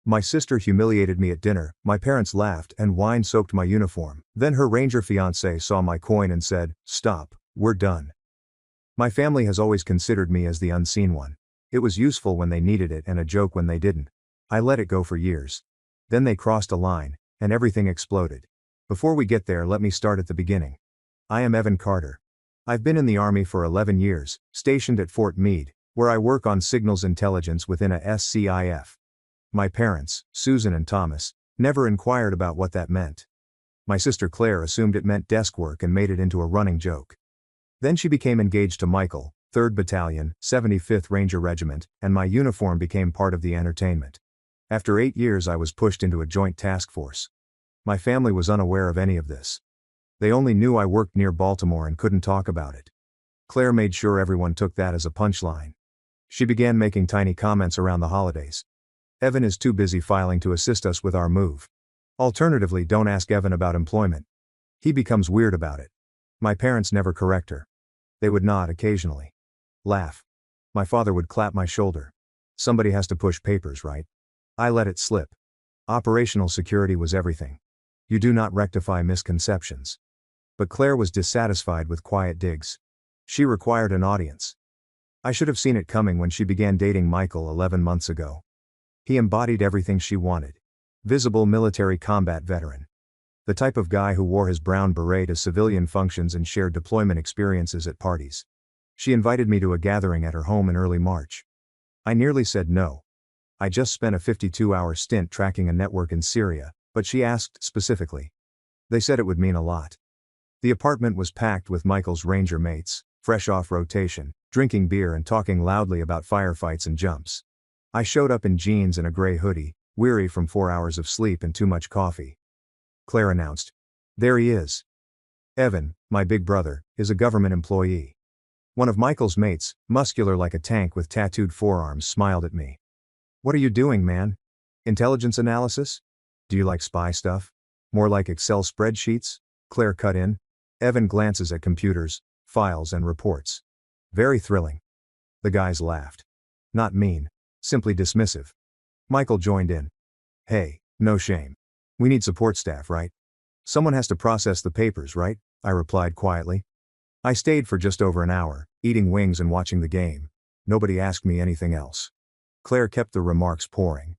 My sister humiliated me at dinner, my parents laughed and wine soaked my uniform. Then her Ranger fiancé saw my coin and said, "Stop, we're done." My family has always considered me as the unseen one. It was useful when they needed it and a joke when they didn't. I let it go for years. Then they crossed a line, and everything exploded. Before we get there, let me start at the beginning. I am Evan Carter. I've been in the Army for 11 years, stationed at Fort Meade, where I work on signals intelligence within a SCIF. My parents, Susan and Thomas, never inquired about what that meant. My sister Claire assumed it meant desk work and made it into a running joke. Then she became engaged to Michael, 3rd Battalion, 75th Ranger Regiment, and my uniform became part of the entertainment. After 8 years I was pushed into a joint task force. My family was unaware of any of this. They only knew I worked near Baltimore and couldn't talk about it. Claire made sure everyone took that as a punchline. She began making tiny comments around the holidays. Evan is too busy filing to assist us with our move. Alternatively, don't ask Evan about employment. He becomes weird about it. My parents never correct her. They would nod occasionally. Laugh. My father would clap my shoulder. Somebody has to push papers, right? I let it slip. Operational security was everything. You do not rectify misconceptions. But Claire was dissatisfied with quiet digs. She required an audience. I should have seen it coming when she began dating Michael 11 months ago. He embodied everything she wanted. Visible military combat veteran. The type of guy who wore his brown beret to civilian functions and shared deployment experiences at parties. She invited me to a gathering at her home in early March. I nearly said no. I just spent a 52-hour stint tracking a network in Syria, but she asked specifically. They said it would mean a lot. The apartment was packed with Michael's Ranger mates, fresh off rotation, drinking beer and talking loudly about firefights and jumps. I showed up in jeans and a gray hoodie, weary from 4 hours of sleep and too much coffee. Claire announced. There he is. Evan, my big brother, is a government employee. One of Michael's mates, muscular like a tank with tattooed forearms, smiled at me. What are you doing, man? Intelligence analysis? Do you like spy stuff? More like Excel spreadsheets? Claire cut in. Evan glances at computers, files and reports. Very thrilling. The guys laughed. Not mean, simply dismissive. Michael joined in. Hey, no shame. We need support staff, right? Someone has to process the papers, right? I replied quietly. I stayed for just over an hour, eating wings and watching the game. Nobody asked me anything else. Claire kept the remarks pouring.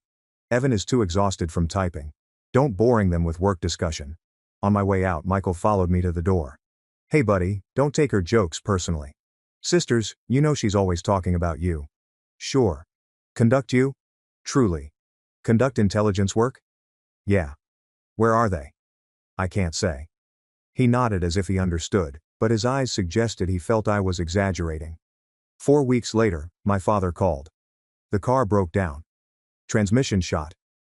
Evan is too exhausted from typing. Don't boring them with work discussion. On my way out, Michael followed me to the door. Hey buddy, don't take her jokes personally. Sisters, you know she's always talking about you. Sure. Conduct you? Truly. Conduct intelligence work? Yeah. Where are they? I can't say. He nodded as if he understood, but his eyes suggested he felt I was exaggerating. 4 weeks later, my father called. The car broke down. Transmission shot.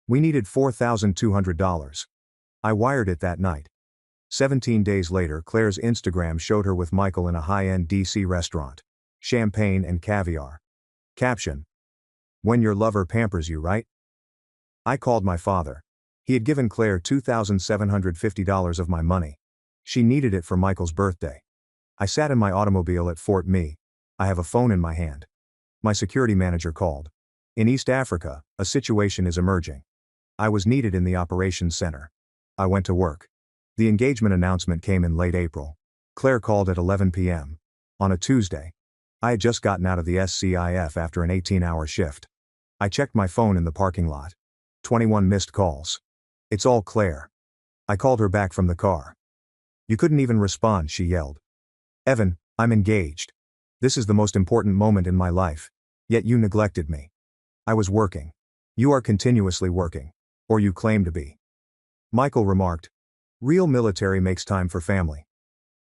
We needed $4,200. I wired it that night. 17 days later, Claire's Instagram showed her with Michael in a high-end DC restaurant. Champagne and caviar. Caption. When your lover pampers you, right? I called my father. He had given Claire $2,750 of my money. She needed it for Michael's birthday. I sat in my automobile at Fort Meade. I have a phone in my hand. My security manager called. In East Africa, a situation is emerging. I was needed in the operations center. I went to work. The engagement announcement came in late April. Claire called at 11 p.m. on a Tuesday. I had just gotten out of the SCIF after an 18-hour shift. I checked my phone in the parking lot. 21 missed calls. It's all Claire. I called her back from the car. You couldn't even respond, she yelled. Evan, I'm engaged. This is the most important moment in my life. Yet you neglected me. I was working. You are continuously working. Or you claim to be. Michael remarked. Real military makes time for family.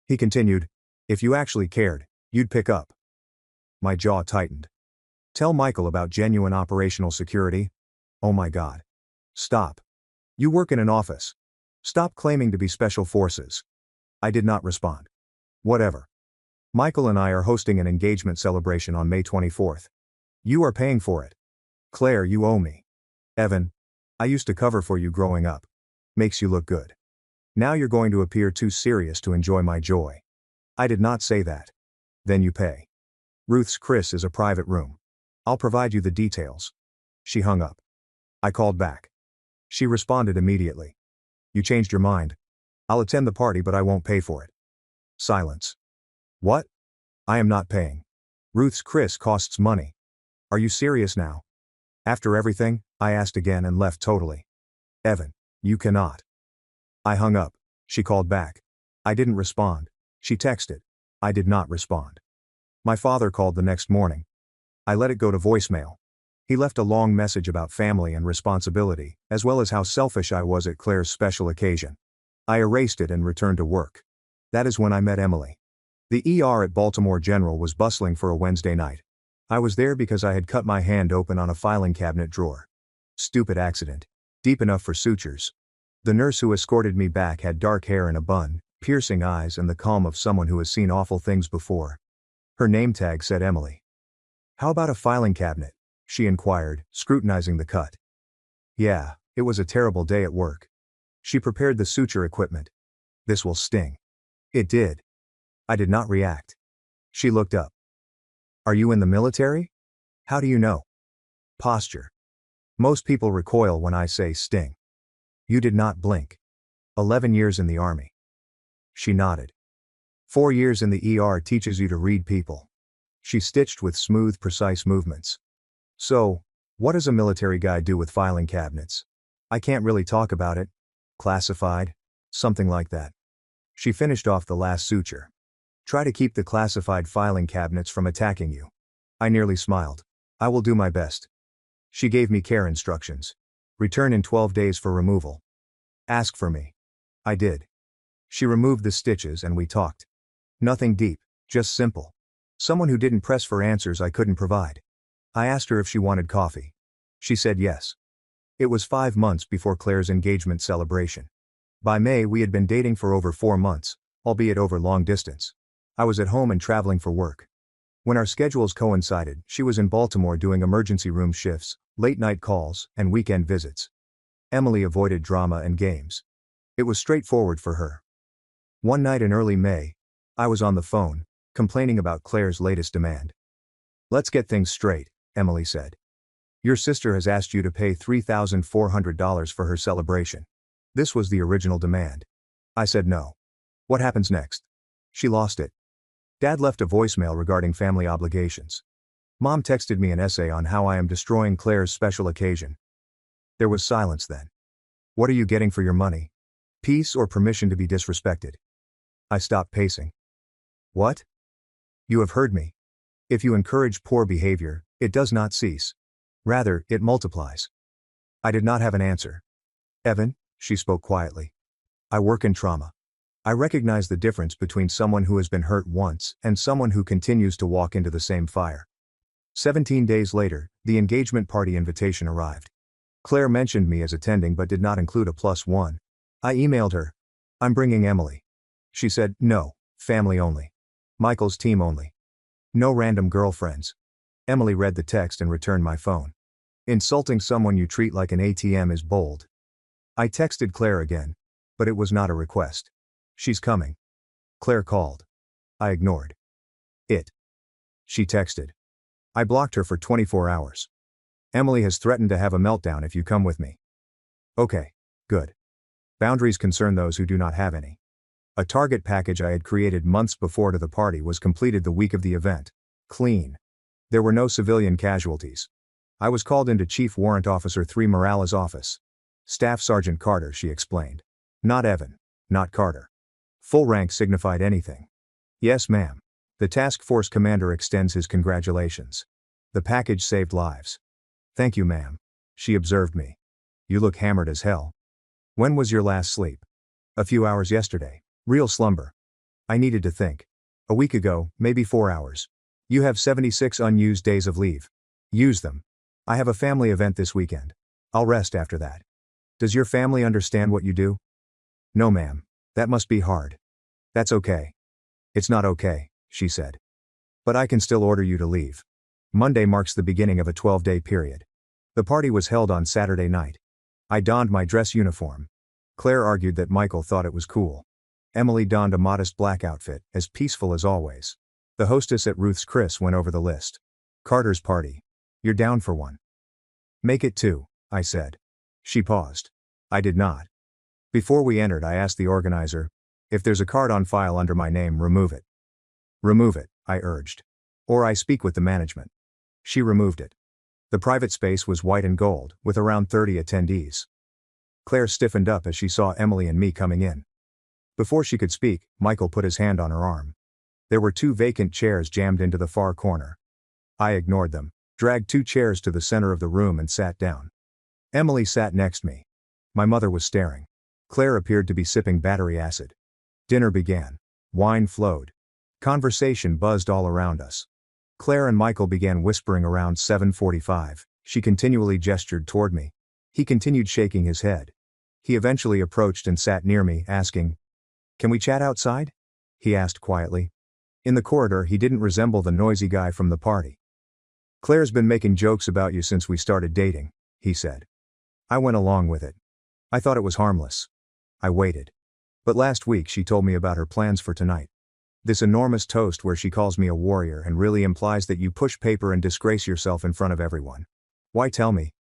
He continued. If you actually cared, you'd pick up. My jaw tightened. Tell Michael about genuine operational security. Oh my God. Stop. You work in an office. Stop claiming to be special forces. I did not respond. Whatever. Michael and I are hosting an engagement celebration on May 24th. You are paying for it. Claire, you owe me. Evan. I used to cover for you growing up. Makes you look good. Now you're going to appear too serious to enjoy my joy. I did not say that. Then you pay. Ruth's Chris is a private room. I'll provide you the details. She hung up. I called back. She responded immediately. You changed your mind. I'll attend the party but I won't pay for it. Silence. What? I am not paying. Ruth's Chris costs money. Are you serious now? After everything? I asked again and left totally. Evan, you cannot. I hung up. She called back. I didn't respond. She texted. I did not respond. My father called the next morning. I let it go to voicemail. He left a long message about family and responsibility, as well as how selfish I was at Claire's special occasion. I erased it and returned to work. That is when I met Emily. The ER at Baltimore General was bustling for a Wednesday night. I was there because I had cut my hand open on a filing cabinet drawer. Stupid accident. Deep enough for sutures. The nurse who escorted me back had dark hair and a bun, piercing eyes and the calm of someone who has seen awful things before. Her name tag said Emily. How about a filing cabinet? She inquired, scrutinizing the cut. Yeah, it was a terrible day at work. She prepared the suture equipment. This will sting. It did. I did not react. She looked up. Are you in the military? How do you know? Posture. Most people recoil when I say sting. You did not blink. 11 years in the Army. She nodded. 4 years in the ER teaches you to read people. She stitched with smooth, precise movements. So, what does a military guy do with filing cabinets? I can't really talk about it. Classified? Something like that. She finished off the last suture. Try to keep the classified filing cabinets from attacking you. I nearly smiled. I will do my best. She gave me care instructions. Return in 12 days for removal. Ask for me. I did. She removed the stitches and we talked. Nothing deep, just simple. Someone who didn't press for answers I couldn't provide. I asked her if she wanted coffee. She said yes. It was 5 months before Claire's engagement celebration. By May we had been dating for over 4 months, albeit over long distance. I was at home and traveling for work. When our schedules coincided, she was in Baltimore doing emergency room shifts, late-night calls, and weekend visits. Emily avoided drama and games. It was straightforward for her. One night in early May, I was on the phone, complaining about Claire's latest demand. Let's get things straight, Emily said. Your sister has asked you to pay $3,400 for her celebration. This was the original demand. I said no. What happens next? She lost it. Dad left a voicemail regarding family obligations. Mom texted me an essay on how I am destroying Claire's special occasion. There was silence then. What are you getting for your money? Peace or permission to be disrespected? I stopped pacing. What? You have heard me. If you encourage poor behavior, it does not cease. Rather, it multiplies. I did not have an answer. Evan, she spoke quietly. I work in trauma. I recognize the difference between someone who has been hurt once and someone who continues to walk into the same fire. 17 days later, the engagement party invitation arrived. Claire mentioned me as attending but did not include a +1. I emailed her. I'm bringing Emily. She said, no, family only. Michael's team only. No random girlfriends. Emily read the text and returned my phone. Insulting someone you treat like an ATM is bold. I texted Claire again. But it was not a request. She's coming. Claire called. I ignored it. She texted. I blocked her for 24 hours. Emily has threatened to have a meltdown if you come with me. Okay, good. Boundaries concern those who do not have any. A target package I had created months before to the party was completed the week of the event. Clean. There were no civilian casualties. I was called into Chief Warrant Officer 3 Morales' office. Staff Sergeant Carter, she explained. Not Evan. Not Carter. Full rank signified anything. Yes, ma'am. The task force commander extends his congratulations. The package saved lives. Thank you, ma'am. She observed me. You look hammered as hell. When was your last sleep? A few hours yesterday. Real slumber. I needed to think. A week ago, maybe 4 hours. You have 76 unused days of leave. Use them. I have a family event this weekend. I'll rest after that. Does your family understand what you do? No, ma'am. That must be hard. That's okay. It's not okay, she said. But I can still order you to leave. Monday marks the beginning of a 12-day period. The party was held on Saturday night. I donned my dress uniform. Claire argued that Michael thought it was cool. Emily donned a modest black outfit, as peaceful as always. The hostess at Ruth's Chris went over the list. Carter's party. You're down for one. Make it 2, I said. She paused. I did not. Before we entered, I asked the organizer, if there's a card on file under my name, remove it. Remove it, I urged. Or I speak with the management. She removed it. The private space was white and gold, with around 30 attendees. Claire stiffened up as she saw Emily and me coming in. Before she could speak, Michael put his hand on her arm. There were 2 vacant chairs jammed into the far corner. I ignored them, dragged 2 chairs to the center of the room and sat down. Emily sat next me. My mother was staring. Claire appeared to be sipping battery acid. Dinner began. Wine flowed. Conversation buzzed all around us. Claire and Michael began whispering around 7:45. She continually gestured toward me. He continued shaking his head. He eventually approached and sat near me, asking, "Can we chat outside?" he asked quietly. In the corridor, he didn't resemble the noisy guy from the party. "Claire's been making jokes about you since we started dating," he said. I went along with it. I thought it was harmless. I waited. But last week she told me about her plans for tonight. This enormous toast where she calls me a warrior and really implies that you push paper and disgrace yourself in front of everyone. Why tell me?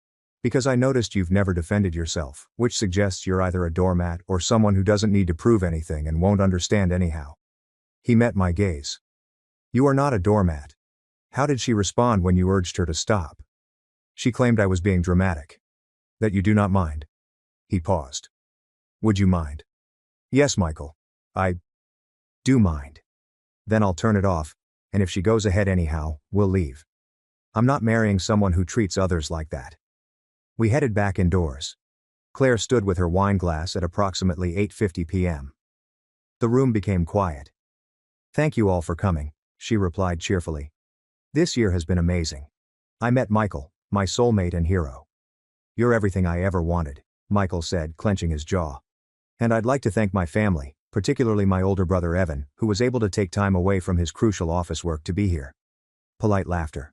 Because I noticed you've never defended yourself, which suggests you're either a doormat or someone who doesn't need to prove anything and won't understand anyhow. He met my gaze. You are not a doormat. How did she respond when you urged her to stop? She claimed I was being dramatic. That you do not mind. He paused. Would you mind? Yes, Michael. I do mind. Then I'll turn it off, and if she goes ahead anyhow, we'll leave. I'm not marrying someone who treats others like that. We headed back indoors. Claire stood with her wine glass at approximately 8:50 p.m. The room became quiet. Thank you all for coming, she replied cheerfully. This year has been amazing. I met Michael, my soulmate and hero. You're everything I ever wanted, Michael said, clenching his jaw. And I'd like to thank my family, particularly my older brother Evan, who was able to take time away from his crucial office work to be here. Polite laughter.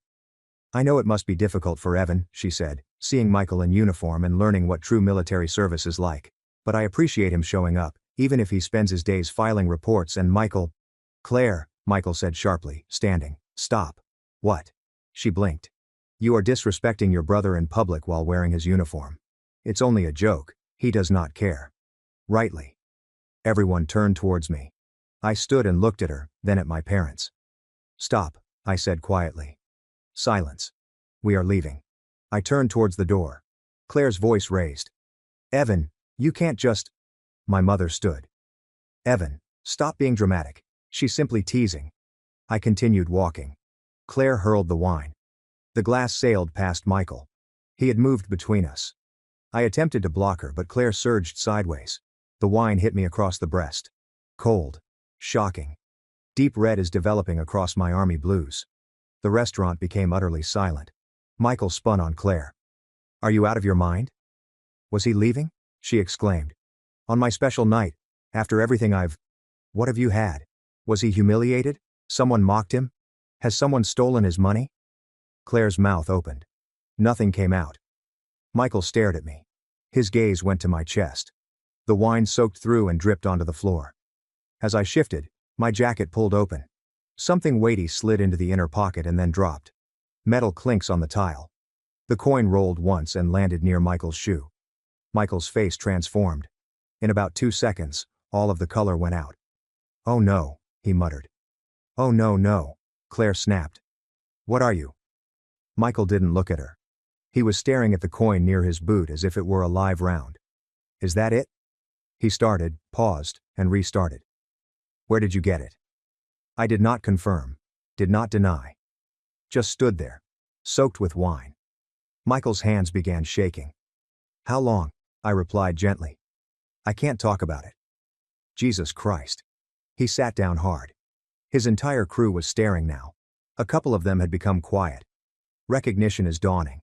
I know it must be difficult for Evan, she said, seeing Michael in uniform and learning what true military service is like. But I appreciate him showing up, even if he spends his days filing reports and Michael. Claire, Michael said sharply, standing. Stop. What? She blinked. You are disrespecting your brother in public while wearing his uniform. It's only a joke, he does not care. Rightly. Everyone turned towards me. I stood and looked at her, then at my parents. Stop, I said quietly. Silence. We are leaving. I turned towards the door. Claire's voice raised. Evan, you can't just. My mother stood. Evan, stop being dramatic. She's simply teasing. I continued walking. Claire hurled the wine. The glass sailed past Michael. He had moved between us. I attempted to block her, but Claire surged sideways. The wine hit me across the breast. Cold. Shocking. Deep red is developing across my army blues. The restaurant became utterly silent. Michael spun on Claire. Are you out of your mind? Was he leaving? She exclaimed. On my special night, after everything What have you had? Was he humiliated? Someone mocked him? Has someone stolen his money? Claire's mouth opened. Nothing came out. Michael stared at me. His gaze went to my chest. The wine soaked through and dripped onto the floor. As I shifted, my jacket pulled open. Something weighty slid into the inner pocket and then dropped. Metal clinks on the tile. The coin rolled once and landed near Michael's shoe. Michael's face transformed. In about 2 seconds, all of the color went out. Oh no, he muttered. Oh no, no, Claire snapped. What are you? Michael didn't look at her. He was staring at the coin near his boot as if it were a live round. Is that it? He started, paused, and restarted. Where did you get it? I did not confirm, did not deny. Just stood there, soaked with wine. Michael's hands began shaking. How long? I replied gently. I can't talk about it. Jesus Christ. He sat down hard. His entire crew was staring now. A couple of them had become quiet. Recognition is dawning.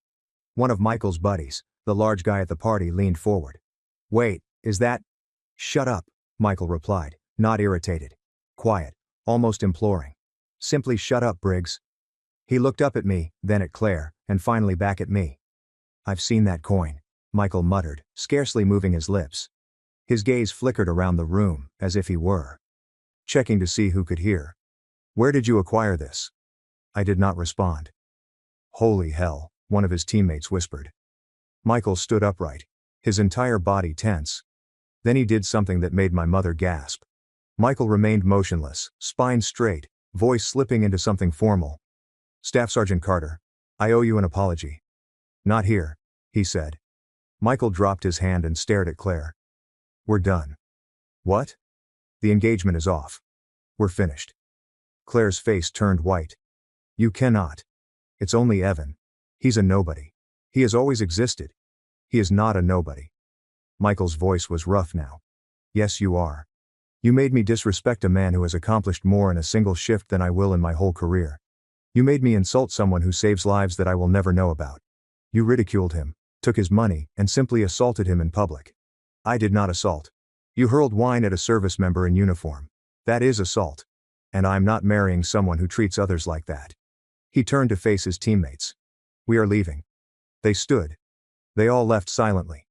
One of Michael's buddies, the large guy at the party, leaned forward. Wait, is that? Shut up, Michael replied, not irritated. Quiet, almost imploring. Simply shut up, Briggs. He looked up at me, then at Claire, and finally back at me. I've seen that coin, Michael muttered, scarcely moving his lips. His gaze flickered around the room, as if he were checking to see who could hear. Where did you acquire this? I did not respond. Holy hell, one of his teammates whispered. Michael stood upright, his entire body tense. Then he did something that made my mother gasp. Michael remained motionless, spine straight, voice slipping into something formal. "Staff Sergeant Carter, I owe you an apology." "Not here," he said. Michael dropped his hand and stared at Claire. "We're done." "What?" "The engagement is off. We're finished." Claire's face turned white. "You cannot. It's only Evan. He's a nobody. He has always existed. He is not a nobody." Michael's voice was rough now. "Yes, you are. You made me disrespect a man who has accomplished more in a single shift than I will in my whole career. You made me insult someone who saves lives that I will never know about. You ridiculed him, took his money, and simply assaulted him in public. I did not assault. You hurled wine at a service member in uniform. That is assault. And I'm not marrying someone who treats others like that." He turned to face his teammates. "We are leaving." They stood. They all left silently.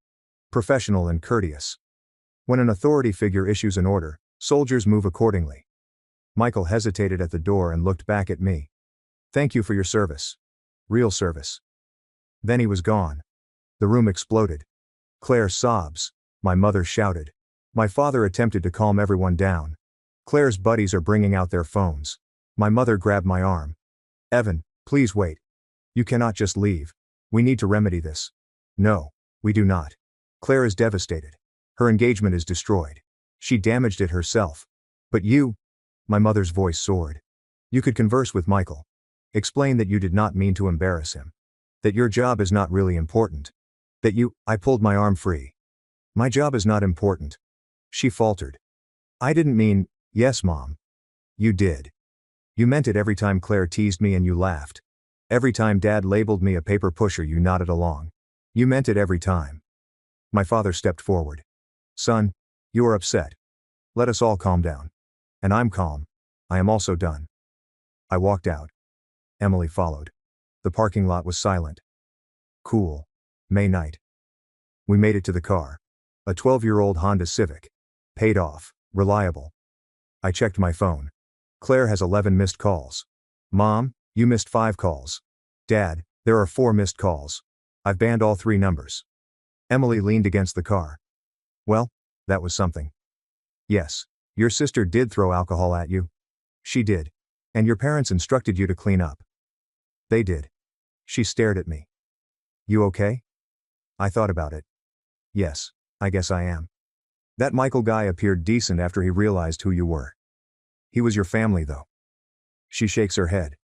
Professional and courteous. When an authority figure issues an order, soldiers move accordingly. Michael hesitated at the door and looked back at me. "Thank you for your service. Real service." Then he was gone. The room exploded. Claire sobs. My mother shouted. My father attempted to calm everyone down. Claire's buddies are bringing out their phones. My mother grabbed my arm. "Evan, please wait. You cannot just leave. We need to remedy this." "No, we do not." Claire is devastated. Her engagement is destroyed. She damaged it herself. "But you," my mother's voice soared. "You could converse with Michael. Explain that you did not mean to embarrass him. That your job is not really important. That you," I pulled my arm free. "My job is not important." She faltered. "I didn't mean," "Yes, Mom. You did. You meant it every time Claire teased me and you laughed. Every time Dad labeled me a paper pusher you nodded along. You meant it every time." My father stepped forward. "Son, you are upset. Let us all calm down." "And I'm calm. I am also done." I walked out. Emily followed. The parking lot was silent. Cool. May night. We made it to the car. A 12-year-old Honda Civic. Paid off, reliable. I checked my phone. Claire has 11 missed calls. "Mom, you missed 5 calls. Dad, there are 4 missed calls. I've banned all 3 numbers." Emily leaned against the car. "Well, that was something." "Yes. Your sister did throw alcohol at you." "She did. And your parents instructed you to clean up." "They did." She stared at me. "You okay?" I thought about it. "Yes, I guess I am. That Michael guy appeared decent after he realized who you were. He was your family though." She shakes her head.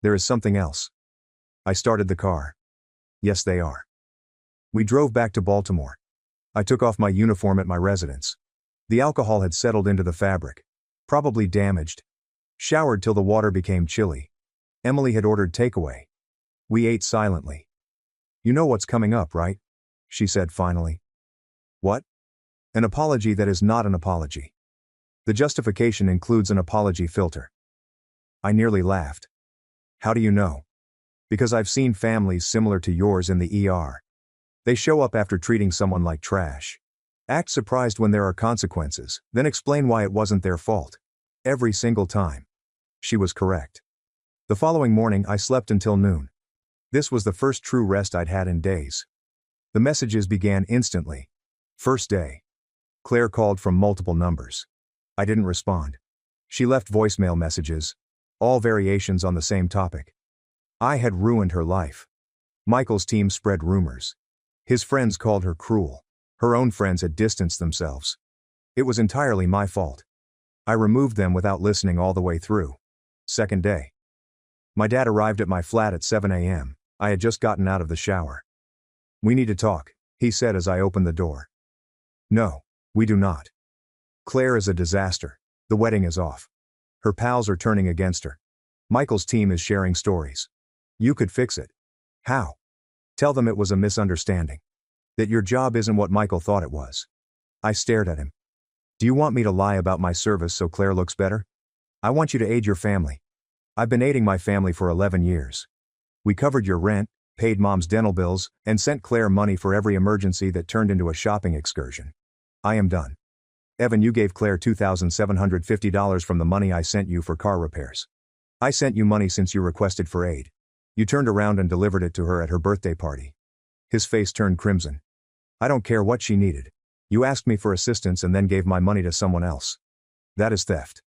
"There is something else." I started the car. "Yes, they are." We drove back to Baltimore. I took off my uniform at my residence. The alcohol had settled into the fabric. Probably damaged. Showered till the water became chilly. Emily had ordered takeaway. We ate silently. "You know what's coming up, right?" she said finally. "What?" "An apology that is not an apology. The justification includes an apology filter." I nearly laughed. "How do you know?" "Because I've seen families similar to yours in the ER. They show up after treating someone like trash. Act surprised when there are consequences, then explain why it wasn't their fault. Every single time." She was correct. The following morning I slept until noon. This was the first true rest I'd had in days. The messages began instantly. First day. Claire called from multiple numbers. I didn't respond. She left voicemail messages, all variations on the same topic. I had ruined her life. Michael's team spread rumors. His friends called her cruel. Her own friends had distanced themselves. It was entirely my fault. I removed them without listening all the way through. Second day. My dad arrived at my flat at 7 a.m. I had just gotten out of the shower. "We need to talk," he said as I opened the door. "No, we do not. Claire is a disaster. The wedding is off. Her pals are turning against her. Michael's team is sharing stories. You could fix it." "How?" "Tell them it was a misunderstanding. That your job isn't what Michael thought it was." I stared at him. "Do you want me to lie about my service so Claire looks better? I want you to aid your family. I've been aiding my family for 11 years. We covered your rent, paid Mom's dental bills, and sent Claire money for every emergency that turned into a shopping excursion. I am done. Evan, you gave Claire $2,750 from the money I sent you for car repairs. I sent you money since you requested for aid. You turned around and delivered it to her at her birthday party. His face turned crimson. I don't care what she needed. You asked me for assistance and then gave my money to someone else. That is theft.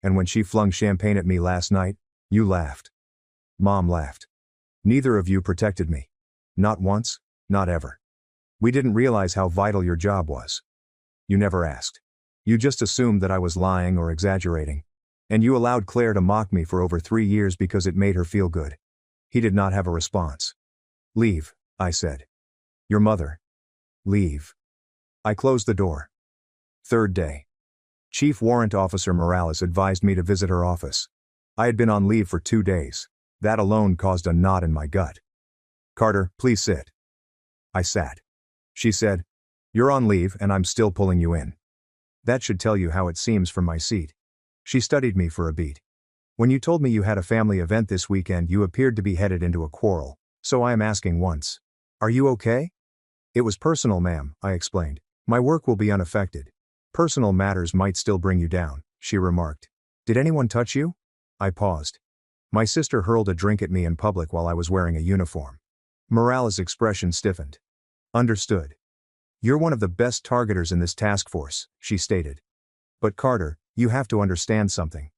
And when she flung champagne at me last night, you laughed. Mom laughed. Neither of you protected me. Not once, not ever. We didn't realize how vital your job was. You never asked. You just assumed that I was lying or exaggerating. And you allowed Claire to mock me for over 3 years because it made her feel good. He did not have a response. Leave, I said. Your mother. Leave. I closed the door. Third day. Chief Warrant Officer Morales advised me to visit her office. I had been on leave for 2 days. That alone caused a knot in my gut. Carter, please sit. I sat. She said, you're on leave and I'm still pulling you in. That should tell you how it seems from my seat. She studied me for a beat. When you told me you had a family event this weekend, you appeared to be headed into a quarrel, so I am asking once. Are you okay? It was personal, ma'am, I explained. My work will be unaffected. Personal matters might still bring you down, she remarked. Did anyone touch you? I paused. My sister hurled a drink at me in public while I was wearing a uniform. Morales' expression stiffened. Understood. You're one of the best targeters in this task force, she stated. But Carter, you have to understand something.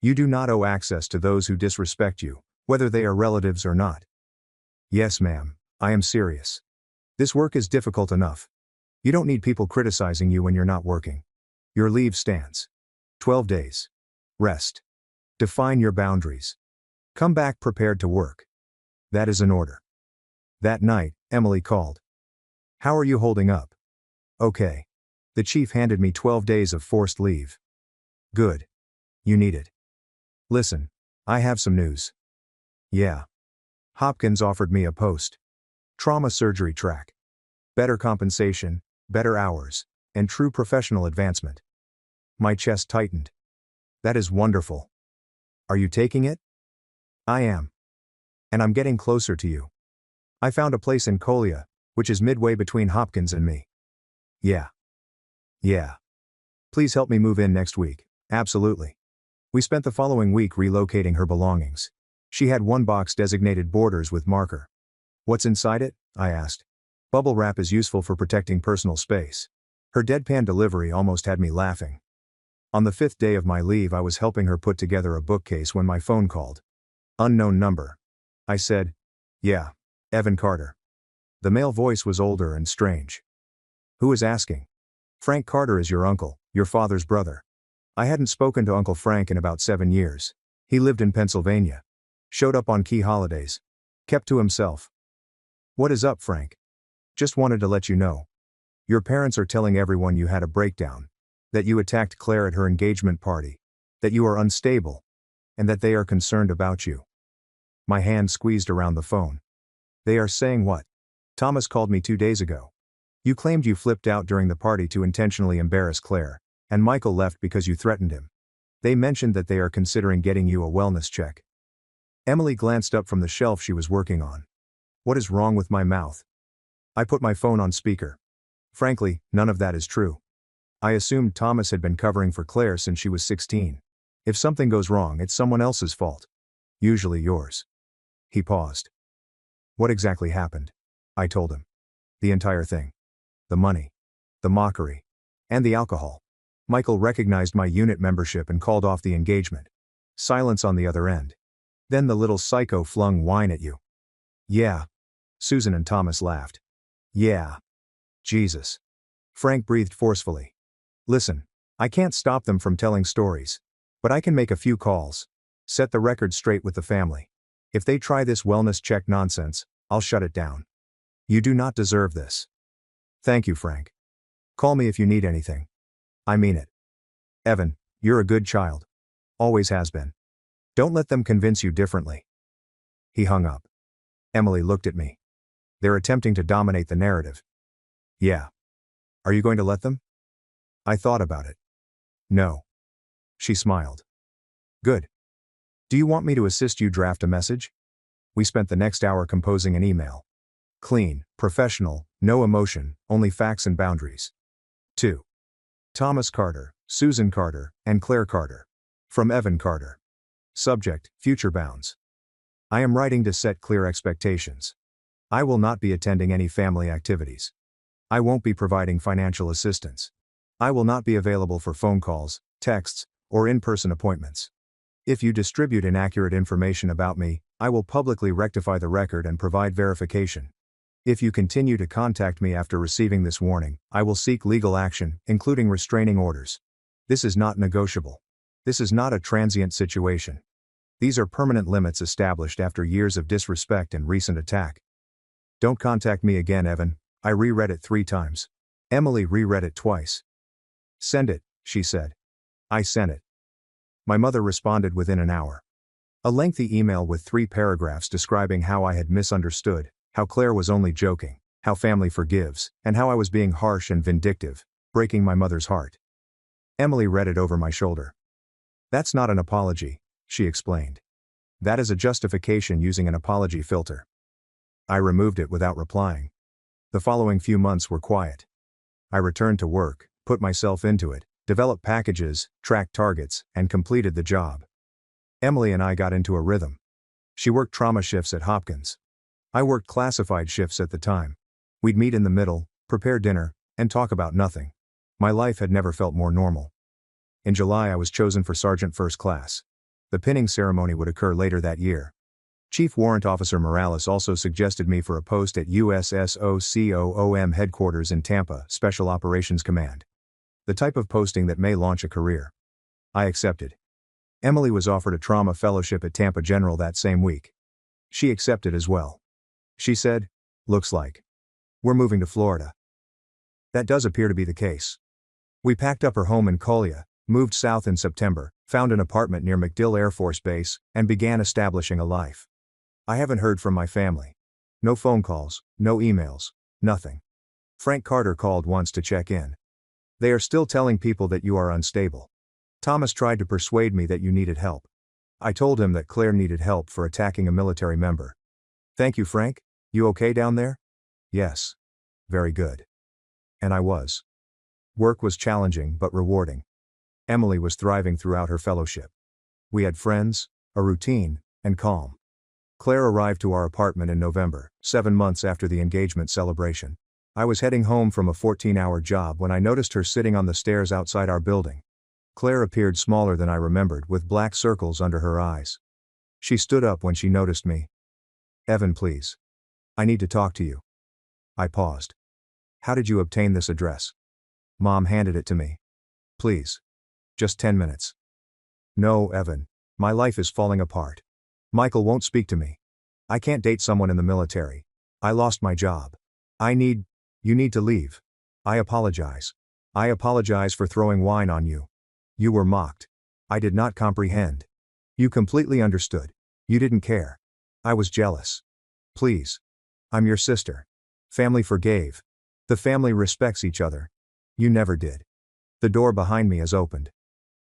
You do not owe access to those who disrespect you, whether they are relatives or not. Yes, ma'am, I am serious. This work is difficult enough. You don't need people criticizing you when you're not working. Your leave stands. 12 days. Rest. Define your boundaries. Come back prepared to work. That is an order. That night, Emily called. How are you holding up? Okay. The chief handed me 12 days of forced leave. Good. You need it. Listen, I have some news. Yeah. Hopkins offered me a post. Trauma surgery track. Better compensation, better hours, and true professional advancement. My chest tightened. That is wonderful. Are you taking it? I am. And I'm getting closer to you. I found a place in Colia, which is midway between Hopkins and me. Yeah. Yeah. Please help me move in next week. Absolutely. We spent the following week relocating her belongings. She had one box designated borders with marker. What's inside it? I asked. Bubble wrap is useful for protecting personal space. Her deadpan delivery almost had me laughing. On the 5th day of my leave, I was helping her put together a bookcase when my phone called. Unknown number. I said, yeah, Evan Carter. The male voice was older and strange. Who is asking? Frank Carter is your uncle, your father's brother. I hadn't spoken to Uncle Frank in about 7 years. He lived in Pennsylvania. Showed up on key holidays. Kept to himself. What is up, Frank? Just wanted to let you know. Your parents are telling everyone you had a breakdown. That you attacked Claire at her engagement party. That you are unstable. And that they are concerned about you. My hand squeezed around the phone. They are saying what? Thomas called me 2 days ago. You claimed you flipped out during the party to intentionally embarrass Claire, and Michael left because you threatened him. They mentioned that they are considering getting you a wellness check. Emily glanced up from the shelf she was working on. What is wrong with my mouth? I put my phone on speaker. Frankly, none of that is true. I assumed Thomas had been covering for Claire since she was 16. If something goes wrong, it's someone else's fault. Usually yours. He paused. What exactly happened? I told him. The entire thing. The money. The mockery. And the alcohol. Michael recognized my unit membership and called off the engagement. Silence on the other end. Then the little psycho flung wine at you. Yeah. Susan and Thomas laughed. Yeah. Jesus. Frank breathed forcefully. Listen, I can't stop them from telling stories. But I can make a few calls. Set the record straight with the family. If they try this wellness check nonsense, I'll shut it down. You do not deserve this. Thank you, Frank. Call me if you need anything. I mean it. Evan, you're a good child. Always has been. Don't let them convince you differently. He hung up. Emily looked at me. They're attempting to dominate the narrative. Yeah. Are you going to let them? I thought about it. No. She smiled. Good. Do you want me to assist you draft a message? We spent the next hour composing an email. Clean, professional, no emotion, only facts and boundaries. 2. Thomas Carter, Susan Carter, and Claire Carter. From Evan Carter. Subject, future bounds. I am writing to set clear expectations. I will not be attending any family activities. I won't be providing financial assistance. I will not be available for phone calls, texts, or in-person appointments. If you distribute inaccurate information about me, I will publicly rectify the record and provide verification. If you continue to contact me after receiving this warning, I will seek legal action, including restraining orders. This is not negotiable. This is not a transient situation. These are permanent limits established after years of disrespect and recent attack. Don't contact me again, Evan. I reread it 3 times. Emily reread it twice. Send it, she said. I sent it. My mother responded within an hour. A lengthy email with 3 paragraphs describing how I had misunderstood, how Claire was only joking, how family forgives, and how I was being harsh and vindictive, breaking my mother's heart. Emily read it over my shoulder. That's not an apology, she explained. That is a justification using an apology filter. I removed it without replying. The following few months were quiet. I returned to work, put myself into it, developed packages, tracked targets, and completed the job. Emily and I got into a rhythm. She worked trauma shifts at Hopkins. I worked classified shifts at the time. We'd meet in the middle, prepare dinner, and talk about nothing. My life had never felt more normal. In July I was chosen for Sergeant First Class. The pinning ceremony would occur later that year. Chief Warrant Officer Morales also suggested me for a post at USSOCOOM headquarters in Tampa, Special Operations Command. The type of posting that may launch a career. I accepted. Emily was offered a trauma fellowship at Tampa General that same week. She accepted as well. She said, "Looks like we're moving to Florida." That does appear to be the case. We packed up her home in Collier, moved south in September, found an apartment near MacDill Air Force Base, and began establishing a life. I haven't heard from my family. No phone calls, no emails, nothing. Frank Carter called once to check in. They are still telling people that you are unstable. Thomas tried to persuade me that you needed help. I told him that Claire needed help for attacking a military member. Thank you, Frank. You okay down there? Yes. Very good. And I was. Work was challenging but rewarding. Emily was thriving throughout her fellowship. We had friends, a routine, and calm. Claire arrived to our apartment in November, 7 months after the engagement celebration. I was heading home from a 14-hour job when I noticed her sitting on the stairs outside our building. Claire appeared smaller than I remembered, with black circles under her eyes. She stood up when she noticed me. "Evan, please. I need to talk to you." I paused. "How did you obtain this address?" "Mom handed it to me." "Please. Just 10 minutes." "No, Evan. My life is falling apart. Michael won't speak to me. I can't date someone in the military. I lost my job. You need to leave. I apologize. I apologize for throwing wine on you. You were mocked. I did not comprehend. You completely understood. You didn't care. I was jealous. Please. I'm your sister. Family forgave. The family respects each other. You never did." The door behind me is opened.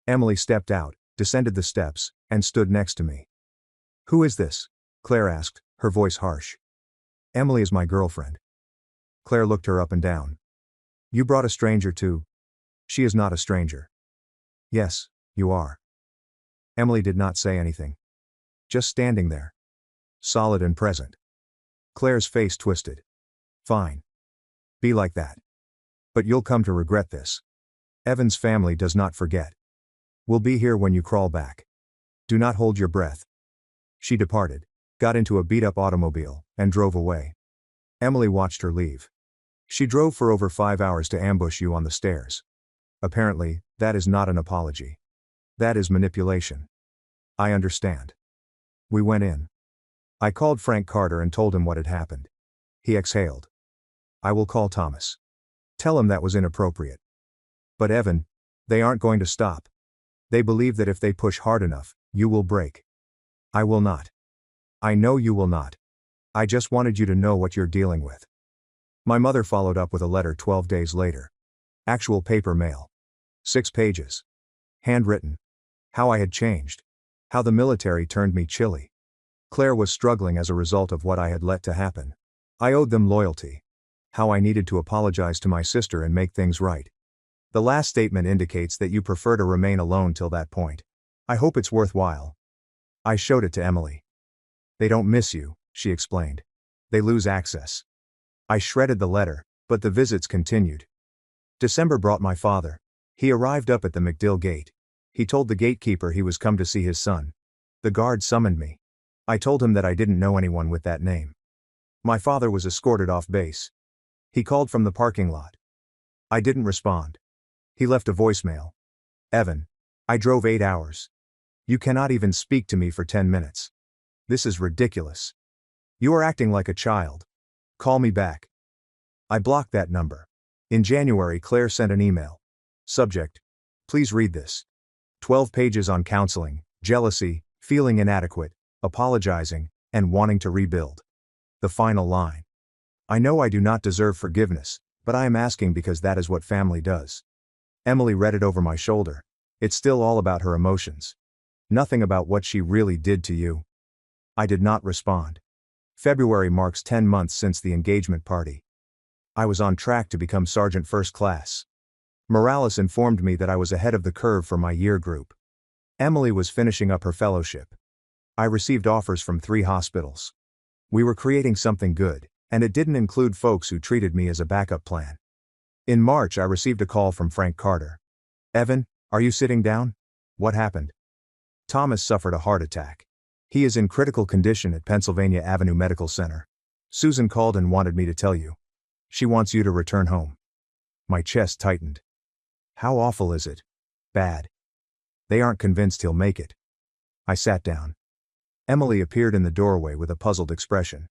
Emily stepped out, descended the steps, and stood next to me. "Who is this?" Claire asked, her voice harsh. "Emily is my girlfriend." Claire looked her up and down. "You brought a stranger to..." "She is not a stranger." "Yes, you are." Emily did not say anything. Just standing there. Solid and present. Claire's face twisted. "Fine. Be like that. But you'll come to regret this. Evan's family does not forget. We'll be here when you crawl back. Do not hold your breath." She departed, got into a beat-up automobile, and drove away. Emily watched her leave. "She drove for over 5 hours to ambush you on the stairs. Apparently, that is not an apology. That is manipulation." "I understand." We went in. I called Frank Carter and told him what had happened. He exhaled. "I will call Thomas. Tell him that was inappropriate." "But Evan, they aren't going to stop. They believe that if they push hard enough, you will break." "I will not. I know you will not. I just wanted you to know what you're dealing with." My mother followed up with a letter 12 days later. Actual paper mail. 6 pages. Handwritten. How I had changed. How the military turned me chilly. Claire was struggling as a result of what I had let to happen. I owed them loyalty. How I needed to apologize to my sister and make things right. The last statement indicates that you prefer to remain alone till that point. I hope it's worthwhile. I showed it to Emily. "They don't miss you," she explained. They lose access. I shredded the letter, but the visits continued. December brought my father. He arrived up at the MacDill gate. He told the gatekeeper he was come to see his son. The guard summoned me. I told him that I didn't know anyone with that name. My father was escorted off base. He called from the parking lot. I didn't respond. He left a voicemail. Evan, I drove 8 hours. You cannot even speak to me for 10 minutes. This is ridiculous. You are acting like a child. Call me back. I blocked that number. In January, Claire sent an email. Subject: please read this. 12 pages on counseling, jealousy, feeling inadequate, apologizing, and wanting to rebuild. The final line. I know I do not deserve forgiveness, but I am asking because that is what family does. Emily read it over my shoulder. It's still all about her emotions. Nothing about what she really did to you. I did not respond. February marks 10 months since the engagement party. I was on track to become Sergeant First Class. Morales informed me that I was ahead of the curve for my year group. Emily was finishing up her fellowship. I received offers from 3 hospitals. We were creating something good, and it didn't include folks who treated me as a backup plan. In March, I received a call from Frank Carter. Evan, are you sitting down? What happened? Thomas suffered a heart attack. He is in critical condition at Pennsylvania Avenue Medical Center. Susan called and wanted me to tell you. She wants you to return home. My chest tightened. How awful is it? Bad. They aren't convinced he'll make it. I sat down. Emily appeared in the doorway with a puzzled expression.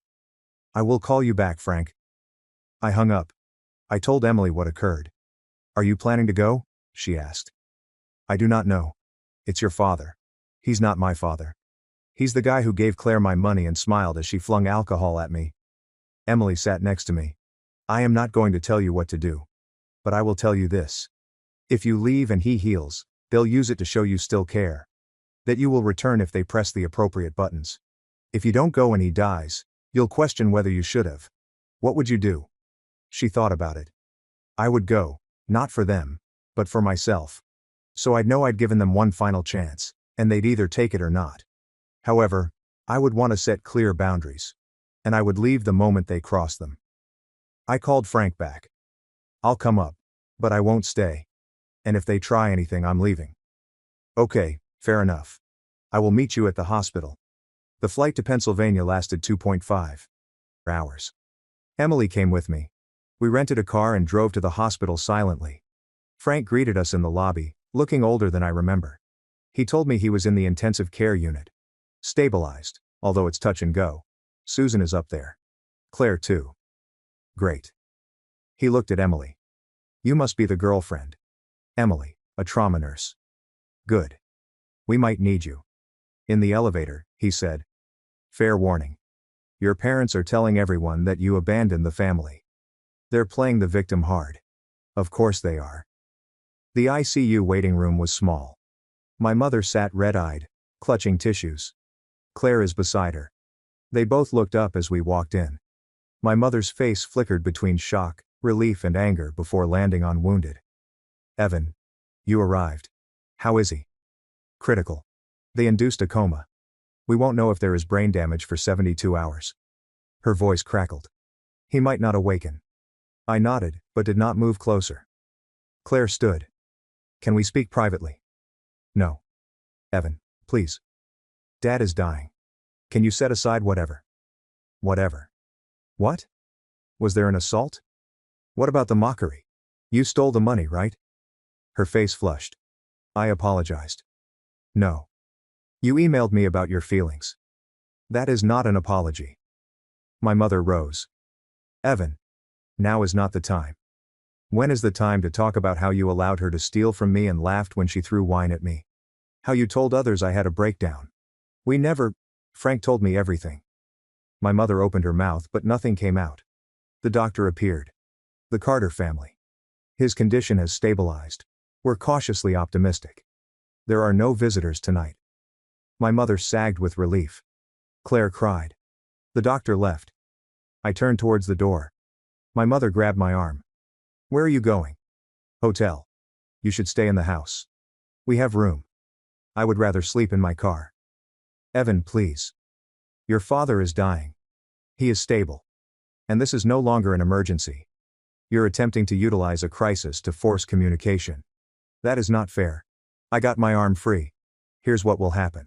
I will call you back, Frank. I hung up. I told Emily what occurred. Are you planning to go? She asked. I do not know. It's your father. He's not my father. He's the guy who gave Claire my money and smiled as she flung alcohol at me. Emily sat next to me. I am not going to tell you what to do. But I will tell you this. If you leave and he heals, they'll use it to show you still care. That you will return if they press the appropriate buttons. If you don't go and he dies, you'll question whether you should have. What would you do? She thought about it. I would go, not for them, but for myself. So I'd know I'd given them one final chance, and they'd either take it or not. However, I would want to set clear boundaries. And I would leave the moment they crossed them. I called Frank back. I'll come up, but I won't stay. And if they try anything, I'm leaving. Okay, fair enough. I will meet you at the hospital. The flight to Pennsylvania lasted 2.5 hours. Emily came with me. We rented a car and drove to the hospital silently. Frank greeted us in the lobby, looking older than I remember. He told me he was in the intensive care unit. Stabilized, although it's touch and go. Susan is up there. Claire too. Great. He looked at Emily. You must be the girlfriend. Emily, a trauma nurse. Good. We might need you. In the elevator, he said. Fair warning. Your parents are telling everyone that you abandoned the family. They're playing the victim hard. Of course they are. The ICU waiting room was small. My mother sat red-eyed, clutching tissues. Claire is beside her. They both looked up as we walked in. My mother's face flickered between shock, relief and anger before landing on wounded. Evan. You arrived. How is he? Critical. They induced a coma. We won't know if there is brain damage for 72 hours. Her voice crackled. He might not awaken. I nodded, but did not move closer. Claire stood. Can we speak privately? No. Evan, please. Dad is dying. Can you set aside whatever? Whatever. What? Was there an assault? What about the mockery? You stole the money, right? Her face flushed. I apologized. No. You emailed me about your feelings. That is not an apology. My mother rose. Evan. Now is not the time. When is the time to talk about how you allowed her to steal from me and laughed when she threw wine at me? How you told others I had a breakdown. We never. Frank told me everything. My mother opened her mouth but nothing came out. The doctor appeared. The Carter family. His condition has stabilized. We're cautiously optimistic. There are no visitors tonight. My mother sagged with relief. Claire cried. The doctor left. I turned towards the door. My mother grabbed my arm. Where are you going? Hotel. You should stay in the house. We have room. I would rather sleep in my car. Evan, please. Your father is dying. He is stable. And this is no longer an emergency. You're attempting to utilize a crisis to force communication. That is not fair. I got my arm free. Here's what will happen.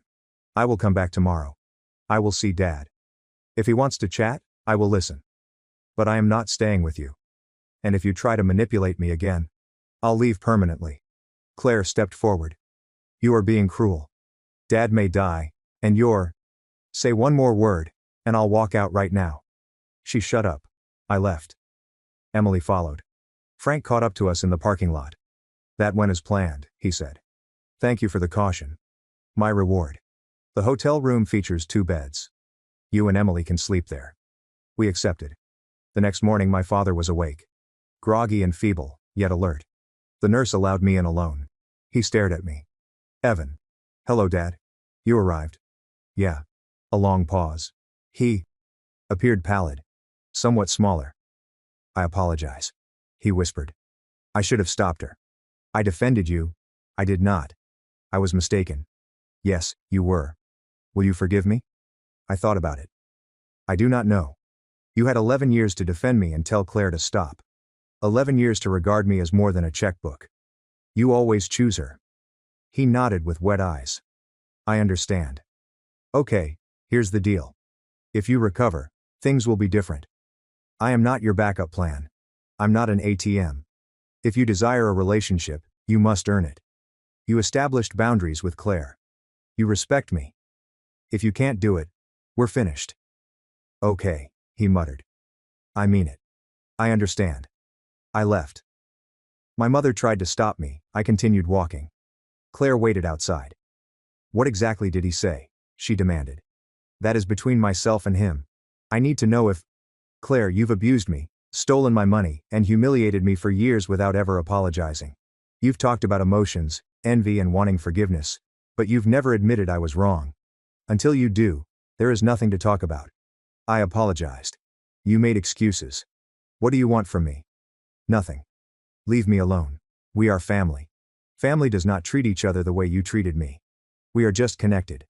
I will come back tomorrow. I will see Dad. If he wants to chat, I will listen. But I am not staying with you. And if you try to manipulate me again, I'll leave permanently. Claire stepped forward. You are being cruel. Dad may die, and you're. Say one more word, and I'll walk out right now. She shut up. I left. Emily followed. Frank caught up to us in the parking lot. That went as planned, he said. Thank you for the caution. My reward. The hotel room features 2 beds. You and Emily can sleep there. We accepted. The next morning my father was awake. Groggy and feeble, yet alert. The nurse allowed me in alone. He stared at me. Evan. Hello, Dad. You arrived. Yeah. A long pause. He appeared pallid. Somewhat smaller. I apologize. He whispered. I should have stopped her. I defended you. I did not. I was mistaken. Yes, you were. Will you forgive me? I thought about it. I do not know. You had 11 years to defend me and tell Claire to stop. 11 years to regard me as more than a checkbook. You always choose her. He nodded with wet eyes. I understand. Okay, here's the deal. If you recover, things will be different. I am not your backup plan. I'm not an ATM. If you desire a relationship, you must earn it. You established boundaries with Claire. You respect me. If you can't do it, we're finished. Okay, he muttered. I mean it. I understand. I left. My mother tried to stop me. I continued walking. Claire waited outside. What exactly did he say? She demanded. That is between myself and him. I need to know if. Claire, you've abused me, stolen my money, and humiliated me for years without ever apologizing. You've talked about emotions, envy, and wanting forgiveness, but you've never admitted I was wrong. Until you do, there is nothing to talk about. I apologized. You made excuses. What do you want from me? Nothing. Leave me alone. We are family. Family does not treat each other the way you treated me. We are just connected.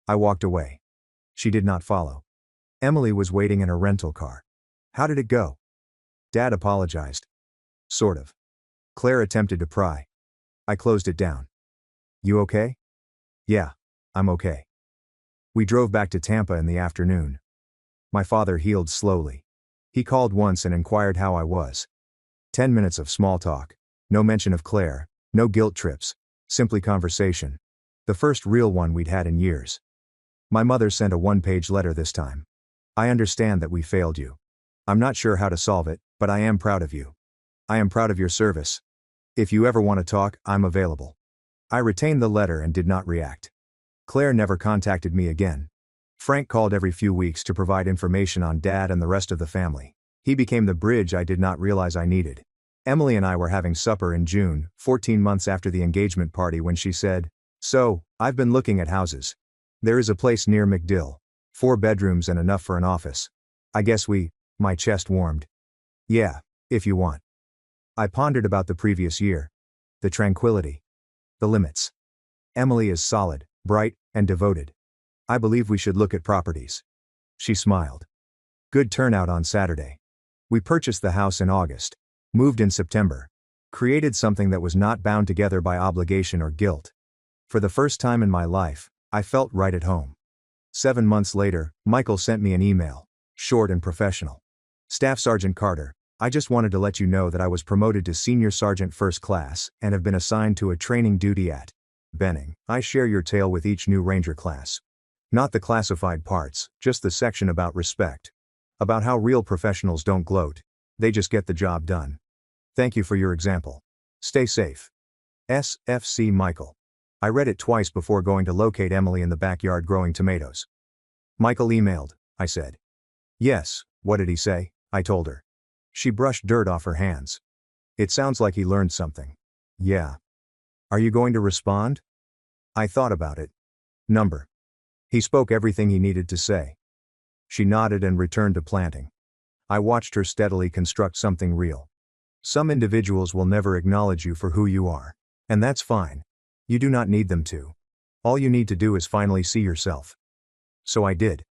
I walked away. She did not follow. Emily was waiting in her rental car. How did it go? Dad apologized. Sort of. Claire attempted to pry. I closed it down. You okay? Yeah, I'm okay. We drove back to Tampa in the afternoon. My father healed slowly. He called once and inquired how I was. 10 minutes of small talk. No mention of Claire, no guilt trips, simply conversation. The first real one we'd had in years. My mother sent a 1-page letter this time. I understand that we failed you. I'm not sure how to solve it, but I am proud of you. I am proud of your service. If you ever want to talk, I'm available. I retained the letter and did not react. Claire never contacted me again. Frank called every few weeks to provide information on Dad and the rest of the family. He became the bridge I did not realize I needed. Emily and I were having supper in June, 14 months after the engagement party, when she said, So, I've been looking at houses. There is a place near MacDill. 4 bedrooms and enough for an office. I guess my chest warmed. Yeah, if you want. I pondered about the previous year. The tranquility. The limits. Emily is solid, bright, and devoted. I believe we should look at properties. She smiled. Good turnout on Saturday. We purchased the house in August. Moved in September. Created something that was not bound together by obligation or guilt. For the first time in my life, I felt right at home. 7 months later, Michael sent me an email. Short and professional. Staff Sergeant Carter, I just wanted to let you know that I was promoted to Senior Sergeant First Class and have been assigned to a training duty at Benning. I share your tale with each new Ranger class. Not the classified parts, just the section about respect. About how real professionals don't gloat. They just get the job done. Thank you for your example. Stay safe. SFC Michael. I read it twice before going to locate Emily in the backyard growing tomatoes. Michael emailed, I said. Yes, what did he say? I told her. She brushed dirt off her hands. It sounds like he learned something. Yeah. Are you going to respond? I thought about it. Number. He spoke everything he needed to say. She nodded and returned to planting. I watched her steadily construct something real. Some individuals will never acknowledge you for who you are. And that's fine. You do not need them to. All you need to do is finally see yourself. So I did.